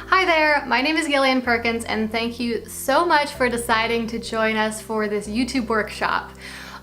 Hi there, my name is Gillian Perkins and thank you so much for deciding to join us for this YouTube workshop.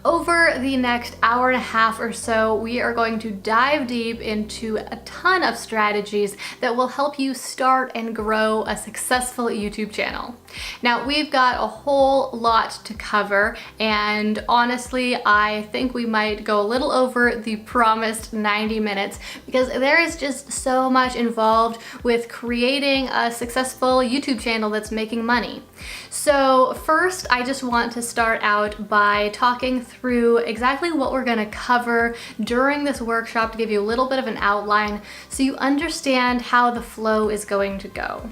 Over the next hour and a half or so, we are going to dive deep into a ton of strategies that will help you start and grow a successful YouTube channel. Now, we've got a whole lot to cover, and honestly, I think we might go a little over the promised 90 minutes because there is just so much involved with creating a successful YouTube channel that's making money. So first, I just want to start out by talking through exactly what we're going to cover during this workshop to give you a little bit of an outline so you understand how the flow is going to go.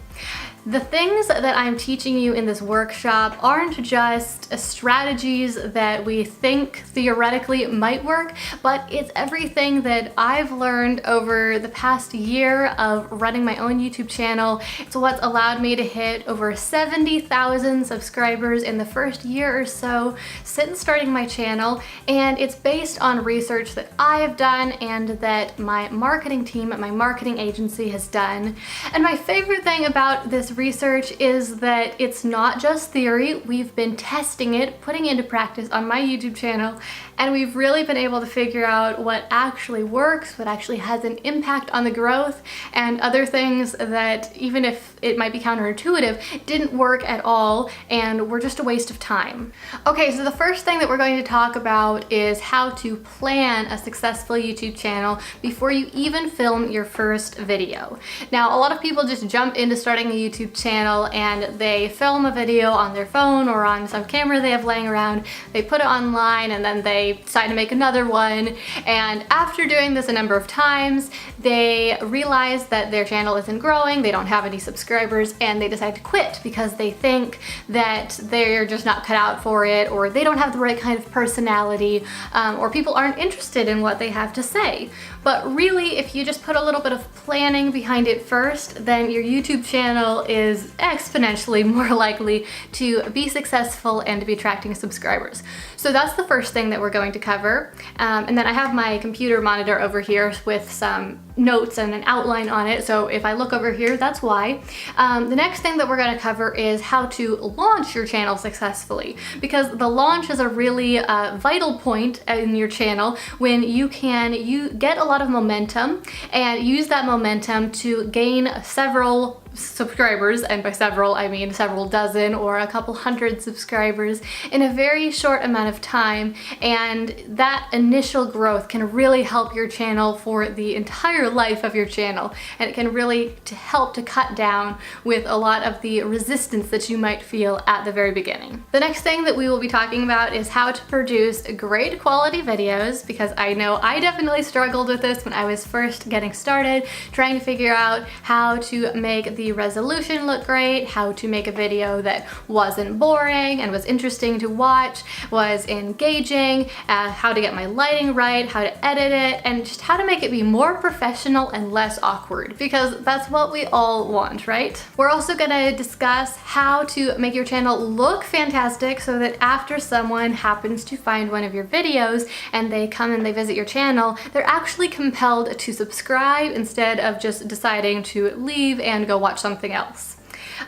The things that I'm teaching you in this workshop aren't just strategies that we think theoretically might work, but it's everything that I've learned over the past year of running my own YouTube channel. It's what's allowed me to hit over 70,000 subscribers in the first year or so since starting my channel, and it's based on research that I have done and that my marketing team at my marketing agency has done. And my favorite thing about this research is that it's not just theory. We've been testing it, putting it into practice on my YouTube channel, and we've really been able to figure out what actually works, what actually has an impact on the growth, and other things that, even if it might be counterintuitive, didn't work at all and were just a waste of time. Okay, so the first thing that we're going to talk about is how to plan a successful YouTube channel before you even film your first video. Now, a lot of people just jump into starting a YouTube channel and they film a video on their phone or on some camera they have laying around, they put it online, and then they decide to make another one. And after doing this a number of times, they realize that their channel isn't growing, they don't have any subscribers, and they decide to quit because they think that they're just not cut out for it, or they don't have the right kind of personality, or people aren't interested in what they have to say. But really, if you just put a little bit of planning behind it first, then your YouTube channel is exponentially more likely to be successful and to be attracting subscribers. So that's the first thing that we're going to cover. And then I have my computer monitor over here with some notes and an outline on it, so if I look over here, that's why. The next thing that we're going to cover is how to launch your channel successfully, because the launch is a really vital point in your channel when you get a lot of momentum and use that momentum to gain several subscribers, and by several I mean several dozen or a couple hundred subscribers in a very short amount of time, and that initial growth can really help your channel for the entire life of your channel, and it can really help to cut down with a lot of the resistance that you might feel at the very beginning. The next thing that we will be talking about is how to produce great quality videos, because I know I definitely struggled with this when I was first getting started, trying to figure out how to make the resolution look great, how to make a video that wasn't boring and was interesting to watch, was engaging, how to get my lighting right, how to edit it, and just how to make it be more professional and less awkward, because that's what we all want, right? We're also gonna discuss how to make your channel look fantastic so that after someone happens to find one of your videos and they come and they visit your channel, they're actually compelled to subscribe instead of just deciding to leave and go watch something else.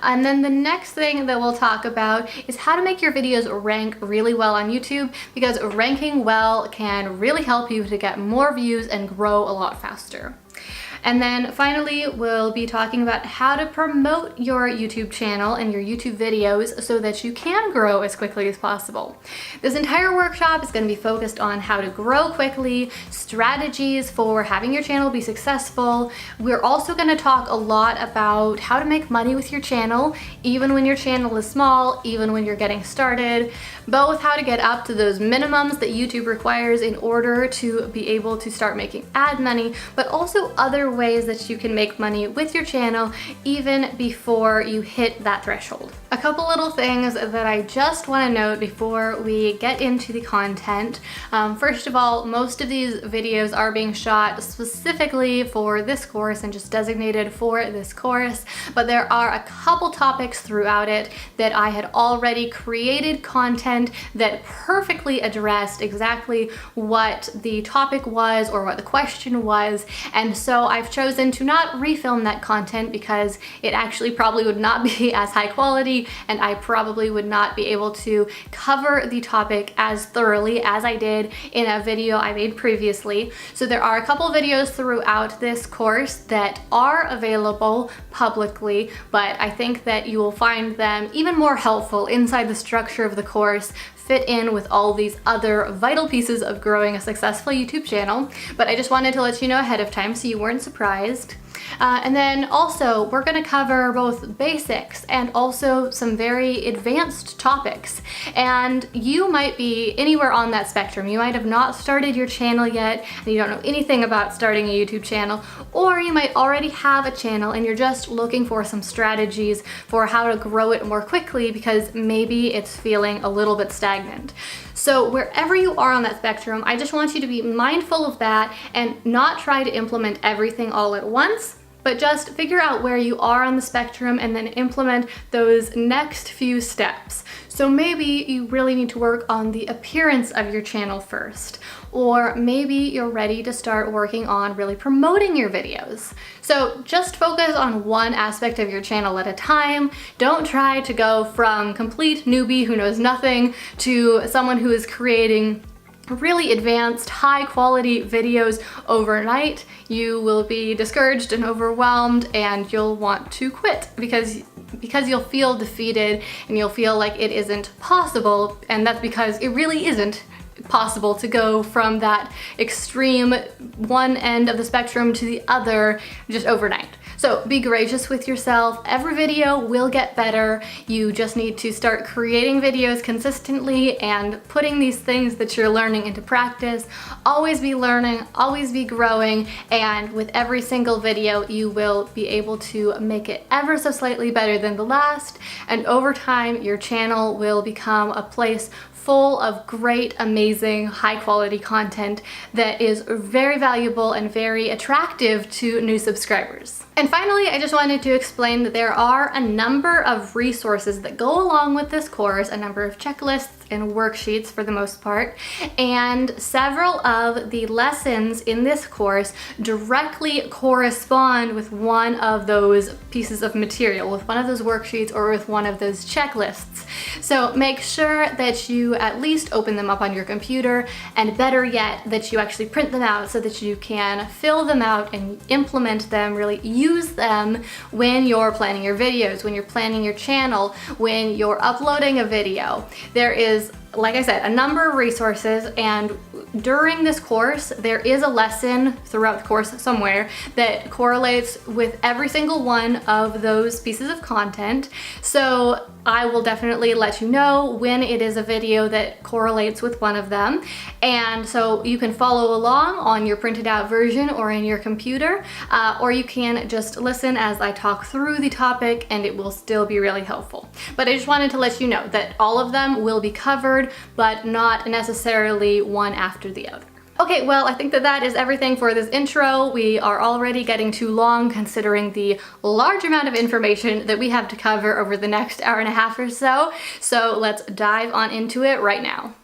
And then the next thing that we'll talk about is how to make your videos rank really well on YouTube, because ranking well can really help you to get more views and grow a lot faster. And then finally, we'll be talking about how to promote your YouTube channel and your YouTube videos so that you can grow as quickly as possible. This entire workshop is going to be focused on how to grow quickly, strategies for having your channel be successful. We're also going to talk a lot about how to make money with your channel, even when your channel is small, even when you're getting started, both how to get up to those minimums that YouTube requires in order to be able to start making ad money, but also other ways that you can make money with your channel even before you hit that threshold. A couple little things that I just want to note before we get into the content. First of all, most of these videos are being shot specifically for this course and just designated for this course, but there are a couple topics throughout it that I had already created content that perfectly addressed exactly what the topic was or what the question was, and so I I've chosen to not refilm that content because it actually probably would not be as high quality, and I probably would not be able to cover the topic as thoroughly as I did in a video I made previously. So there are a couple videos throughout this course that are available publicly, but I think that you will find them even more helpful inside the structure of the course, fit in with all these other vital pieces of growing a successful YouTube channel. But I just wanted to let you know ahead of time so you weren't surprised. And then also, we're going to cover both basics and also some very advanced topics. And you might be anywhere on that spectrum. You might have not started your channel yet, and you don't know anything about starting a YouTube channel, or you might already have a channel and you're just looking for some strategies for how to grow it more quickly because maybe it's feeling a little bit stagnant. So wherever you are on that spectrum, I just want you to be mindful of that and not try to implement everything all at once, but just figure out where you are on the spectrum and then implement those next few steps. So maybe you really need to work on the appearance of your channel first, or maybe you're ready to start working on really promoting your videos. So just focus on one aspect of your channel at a time. Don't try to go from complete newbie who knows nothing to someone who is creating really advanced, high quality videos overnight. You will be discouraged and overwhelmed, and you'll want to quit because you'll feel defeated and you'll feel like it isn't possible, and that's because it really isn't possible to go from that extreme one end of the spectrum to the other just overnight. So be gracious with yourself. Every video will get better. You just need to start creating videos consistently and putting these things that you're learning into practice. Always be learning, always be growing, and with every single video you will be able to make it ever so slightly better than the last, and over time your channel will become a place full of great, amazing, high-quality content that is very valuable and very attractive to new subscribers. And finally, I just wanted to explain that there are a number of resources that go along with this course, a number of checklists and worksheets for the most part, and several of the lessons in this course directly correspond with one of those pieces of material, with one of those worksheets or with one of those checklists. So make sure that you at least open them up on your computer, and better yet, that you actually print them out so that you can fill them out and implement them, really use them when you're planning your videos, when you're planning your channel, when you're uploading a video. There is, like I said, a number of resources, and during this course there is a lesson throughout the course somewhere that correlates with every single one of those pieces of content. So I will definitely let you know when it is a video that correlates with one of them, and so you can follow along on your printed out version or in your computer, or you can just listen as I talk through the topic and it will still be really helpful. But I just wanted to let you know that all of them will be covered, but not necessarily one after the other. Okay, well, I think that is everything for this intro. We are already getting too long considering the large amount of information that we have to cover over the next hour and a half or so. So let's dive on into it right now.